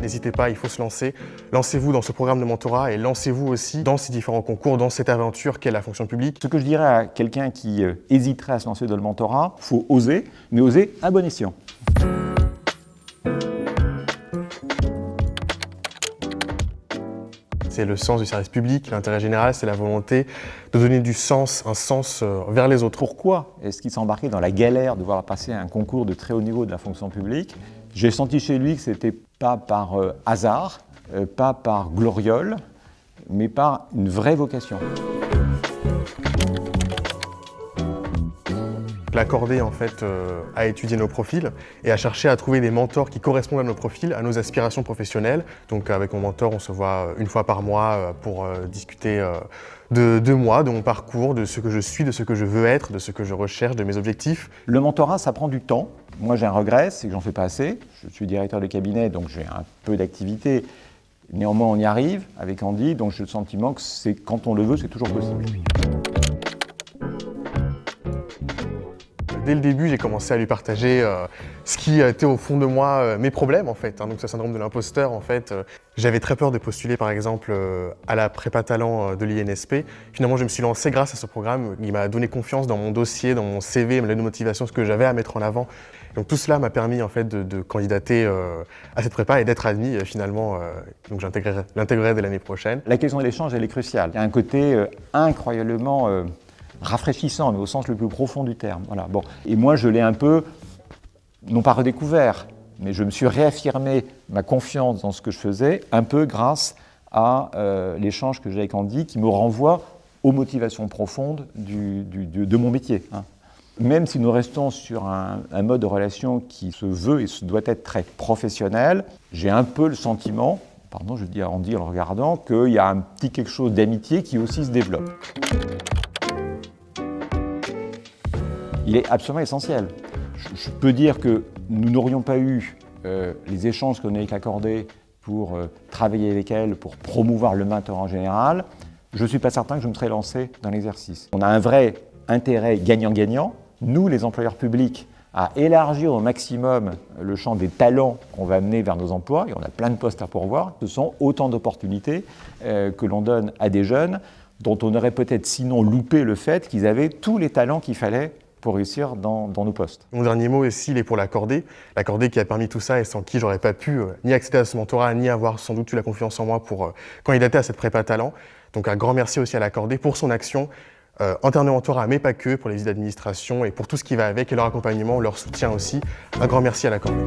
N'hésitez pas, il faut se lancer. Lancez-vous dans ce programme de mentorat et lancez-vous aussi dans ces différents concours, dans cette aventure qu'est la fonction publique. Ce que je dirais à quelqu'un qui hésiterait à se lancer dans le mentorat, il faut oser, mais oser à bon escient. C'est le sens du service public, l'intérêt général, c'est la volonté de donner du sens, un sens vers les autres. Pourquoi est-ce qu'il s'est embarqué dans la galère de voir passer un concours de très haut niveau de la fonction publique? J'ai senti chez lui que ce n'était pas par hasard, pas par gloriole, mais par une vraie vocation. L'Accordé, en fait, a étudié nos profils et a cherché à trouver des mentors qui correspondent à nos profils, à nos aspirations professionnelles. Donc avec mon mentor, on se voit une fois par mois pour discuter de moi, de mon parcours, de ce que je suis, de ce que je veux être, de ce que je recherche, de mes objectifs. Le mentorat, ça prend du temps. Moi, j'ai un regret, c'est que j'en fais pas assez. Je suis directeur de cabinet, donc j'ai un peu d'activité. Néanmoins, on y arrive avec Andy, donc j'ai le sentiment que c'est, quand on le veut, c'est toujours possible. Dès le début, j'ai commencé à lui partager ce qui était au fond de moi, mes problèmes en fait. Donc ce syndrome de l'imposteur en fait. J'avais très peur de postuler par exemple à la prépa talent de l'INSP. Finalement, je me suis lancé grâce à ce programme. Il m'a donné confiance dans mon dossier, dans mon CV, ma lettre de motivation, ce que j'avais à mettre en avant. Donc tout cela m'a permis en fait de candidater à cette prépa et d'être admis finalement. Donc j'intégrerai dès l'année prochaine. La question de l'échange, elle est cruciale. Il y a un côté incroyablement rafraîchissant, mais au sens le plus profond du terme. Voilà. Bon. Et moi, je l'ai un peu, non pas redécouvert, mais je me suis réaffirmé ma confiance dans ce que je faisais, un peu grâce à l'échange que j'ai avec Andy, qui me renvoie aux motivations profondes de mon métier. Hein. Même si nous restons sur un mode de relation qui se veut et se doit être très professionnel, j'ai un peu le sentiment, pardon, je dis à Andy en le regardant, qu'il y a un petit quelque chose d'amitié qui aussi se développe. Il est absolument essentiel. Je peux dire que nous n'aurions pas eu les échanges qu'on a avec l'Accordé pour travailler avec elle, pour promouvoir le mentorat en général. Je ne suis pas certain que je me serais lancé dans l'exercice. On a un vrai intérêt gagnant-gagnant, nous les employeurs publics, à élargir au maximum le champ des talents qu'on va amener vers nos emplois, et on a plein de postes à pourvoir. Ce sont autant d'opportunités que l'on donne à des jeunes dont on aurait peut-être sinon loupé le fait qu'ils avaient tous les talents qu'il fallait pour réussir dans nos postes. Mon dernier mot ici, il est pour l'Accordé. L'Accordé qui a permis tout ça et sans qui j'aurais pas pu ni accéder à ce mentorat, ni avoir sans doute eu la confiance en moi pour candidater à cette prépa talent. Donc un grand merci aussi à l'Accordé pour son action en termes de mentorat, mais pas que, pour les visites d'administration et pour tout ce qui va avec et leur accompagnement, leur soutien aussi. Un grand merci à l'Accordé.